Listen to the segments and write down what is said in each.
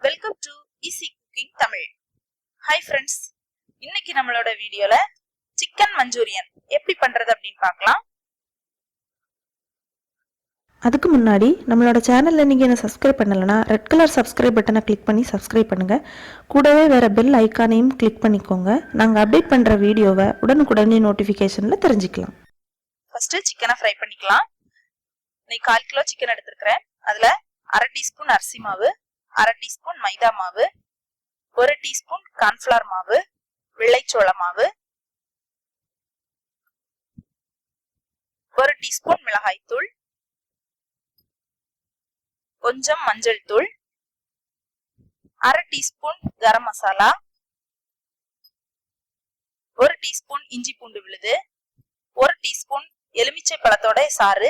Welcome to Easy Cooking Tamil. Hi friends. இன்னைக்கு நம்மளோட வீடியோல சிக்கன் மஞ்சூரியன் எப்படி பண்றது அப்படினு பார்க்கலாம். அதுக்கு முன்னாடி நம்மளோட சேனல்ல நீங்க என்ன சப்ஸ்கிரைப் பண்ணலனா ரெட் கலர் சப்ஸ்கிரைப் பட்டனை கிளிக் பண்ணி சப்ஸ்கிரைப் பண்ணுங்க. கூடவே வேற பெல் ஐகானையும் கிளிக் பண்ணிக்கோங்க. நாங்க அப்டேட் பண்ற வீடியோவை உடனுக்குடனே நோட்டிஃபிகேஷன்ல தெரிஞ்சுக்கலாம். ஃபர்ஸ்ட் சிக்கனை ஃப்ரை பண்ணிக்கலாம். நான் 1/4 கிலோ சிக்கன் எடுத்துக்கிறேன். அதுல 1/2 டீஸ்பூன் அரிசி மாவு, 1/2 டீஸ்பூன் மைதா மாவு, 1 டீஸ்பூன் கார்ன்ஃப்ளவர் மாவு, வெள்ளைச்சோள மாவு, 1 டீஸ்பூன் மிளகாய் தூள், கொஞ்சம் மஞ்சள் தூள், 1/2 டீஸ்பூன் கரம் மசாலா, 1 டீஸ்பூன் இஞ்சி பூண்டு விழுது, 1 டீஸ்பூன் எலுமிச்சை பழத்தோட சாறு,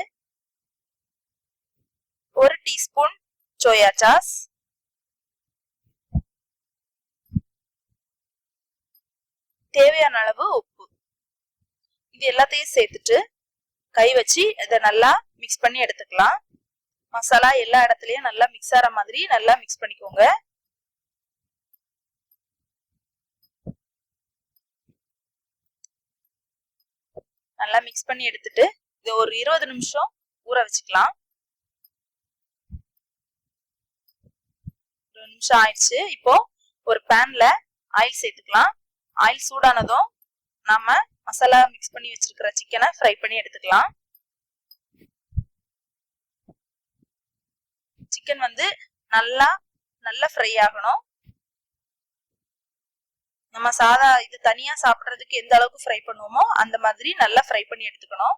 1 டீஸ்பூன் சோயா சாஸ், தேவையான அளவு உப்பு. இது எல்லாத்தையும் சேர்த்துட்டு கை வச்சு இதை நல்லா மிக்ஸ் பண்ணி எடுத்துக்கலாம். மசாலா எல்லா இடத்துலயும் நல்லா மிக்ஸ் ஆற மாதிரி நல்லா மிக்ஸ் பண்ணிக்கோங்க. நல்லா மிக்ஸ் பண்ணி எடுத்துட்டு இதை ஒரு 20 நிமிஷம் ஊற வச்சுக்கலாம். 20 நிமிஷம் ஆயிடுச்சு. இப்போ ஒரு பேன்ல ஆயில் சேர்த்துக்கலாம். ஆயில் சூடானதும் நாம மசாலா மிக்ஸ் பண்ணி வச்சிருக்கிற சிக்கனை ஃப்ரை பண்ணி எடுத்துக்கலாம். சிக்கன் வந்து நல்லா ஃப்ரை ஆகணும். நம்ம சாதா இது தனியா சாப்பிடுறதுக்கு எந்த அளவுக்கு ஃப்ரை பண்ணுவோமோ அந்த மாதிரி நல்லா ஃப்ரை பண்ணி எடுத்துக்கணும்.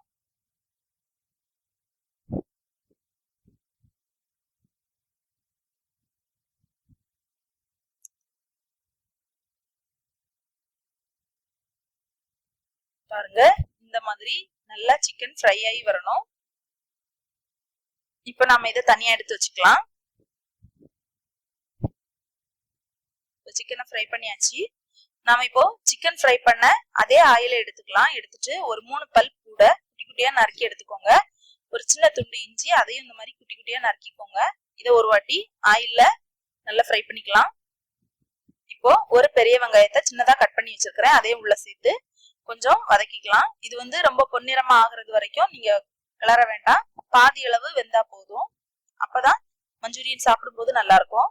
பாருங்க, இந்த மாதிரி நல்லா சிக்கன் ஃப்ரை ஆகி வரணும். இப்போ நாம இதை தனியா எடுத்து வச்சுக்கலாம். சிக்கனை ஃப்ரை பண்ணியாச்சு. நாம இப்போ சிக்கன் ஃப்ரை பண்ண அதே ஆயில எடுத்துக்கலாம். எடுத்துட்டு ஒரு 3 பல் கூட குட்டி குட்டியா நறுக்கி எடுத்துக்கோங்க. ஒரு சின்ன துண்டு இஞ்சி அதையும் இந்த மாதிரி குட்டி குட்டியா நறுக்கிக்கோங்க. இதை ஒரு வாட்டி ஆயில்ல நல்லா ஃப்ரை பண்ணிக்கலாம். இப்போ ஒரு பெரிய வெங்காயத்தை சின்னதா கட் பண்ணி வச்சிருக்கிறேன். அதையும் உள்ள சேர்த்து கொஞ்சம் வதக்கிக்கலாம். இது வந்து ரொம்ப பொன்னிறமா ஆகுறது வரைக்கும் நீங்க கிளற வேண்டாம். பாதி அளவு வெந்தா போதும். அப்பதான் மஞ்சூரியன் சாப்பிடும் போது நல்லா இருக்கும்.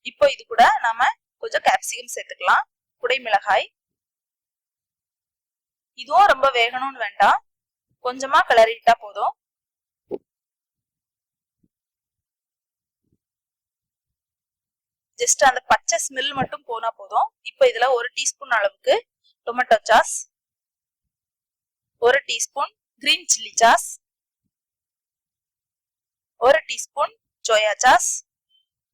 இப்போ இது கூட நாம கொஞ்சம் கேப்சிகம் சேர்த்துக்கலாம். குடை மிளகாய். இதுவும் ரொம்ப வேகணும்னு வேண்டாம், கொஞ்சமா கிளறிட்டா போதும். ஜஸ்ட் அந்த பச்சை ஸ்மெல் மட்டும் போனா போதும். இப்போ இதுல 1 டீஸ்பூன் அளவுக்கு tomato sauce, 1 teaspoon green chilli sauce, 1 teaspoon soya sauce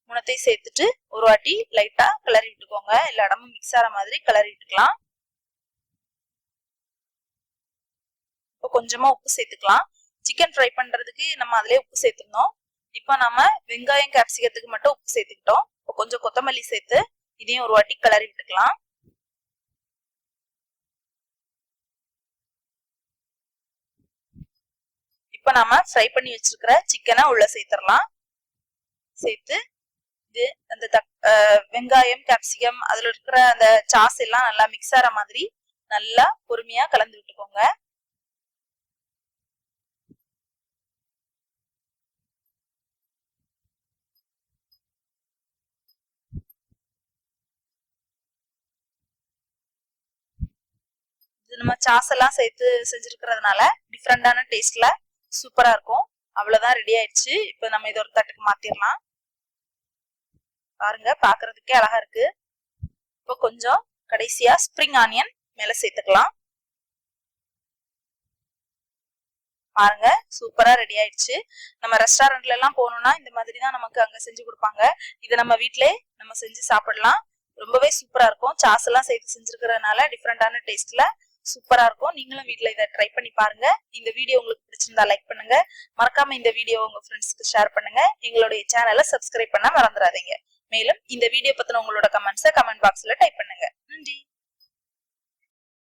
மூணத்தையும் சேர்த்துட்டு ஒரு வாட்டி லைட்டா கிளறி விட்டுக்கோங்க. எல்லா இடமும் மிக்ஸ் ஆற மாதிரி கிளறி விட்டுக்கலாம். இப்போ கொஞ்சமா உப்பு சேர்த்துக்கலாம். சிக்கன் ஃப்ரை பண்றதுக்கு நம்ம அதிலே உப்பு சேர்த்துருந்தோம். இப்போ நம்ம வெங்காயம் கேப்சிகத்துக்கு மட்டும் உப்பு சேர்த்துக்கிட்டோம். இப்போ கொஞ்சம் கொத்தமல்லி சேர்த்து இதையும் ஒரு வாட்டி கிளறி விட்டுக்கலாம். இப்போ நாம ஃப்ரை பண்ணி வச்சிருக்கிற சிக்கனை உள்ள சேர்த்துடலாம். சேர்த்து இது அந்த வெங்காயம் கேப்சிகம் அதுல இருக்கிற அந்த சாஸ் எல்லாம் நல்லா மிக்ஸ் ஆற மாதிரி நல்லா பொறுமையா கலந்து விட்டுக்கோங்க. நம்ம சாஸ் எல்லாம் சேர்த்து செஞ்சிருக்கிறதுனால டிஃப்ரெண்டான டேஸ்ட்ல சூப்பரா இருக்கும். அவ்வளவுதான், ரெடி ஆயிடுச்சு. இப்ப நம்ம இதை ஒரு தட்டுக்கு மாத்திரலாம். பாருங்க, பாக்குறதுக்கே அழகா இருக்கு. இப்போ கொஞ்சம் கடைசியா ஸ்ப்ரிங் ஆனியன் மேல சேர்த்துக்கலாம். பாருங்க, சூப்பரா ரெடி ஆயிடுச்சு. நம்ம ரெஸ்டாரண்ட்ல எல்லாம் போனோம்னா இந்த மாதிரி தான் நமக்கு அங்க செஞ்சு கொடுப்பாங்க. இதை நம்ம வீட்லயே நம்ம செஞ்சு சாப்பிடலாம். ரொம்பவே சூப்பரா இருக்கும். சாஸ் எல்லாம் சேர்த்து செஞ்சிருக்கிறதுனால டிஃப்ரெண்டான டேஸ்ட்ல சூப்பரா இருக்கும். நீங்களும் வீட்ல இதை ட்ரை பண்ணி பாருங்க. இந்த வீடியோ உங்களுக்கு பிடிச்சிருந்தா லைக் பண்ணுங்க. மறக்காம இந்த வீடியோ உங்க ஃப்ரெண்ட்ஸ்க்கு ஷேர் பண்ணுங்க. எங்களுடைய சேனலை சப்ஸ்கிரைப் பண்ண மறந்துடாதீங்க. மேலும் இந்த வீடியோ பத்தின உங்களோட கமெண்ட்ஸை கமெண்ட் பாக்ஸ்ல டைப் பண்ணுங்க. நன்றி.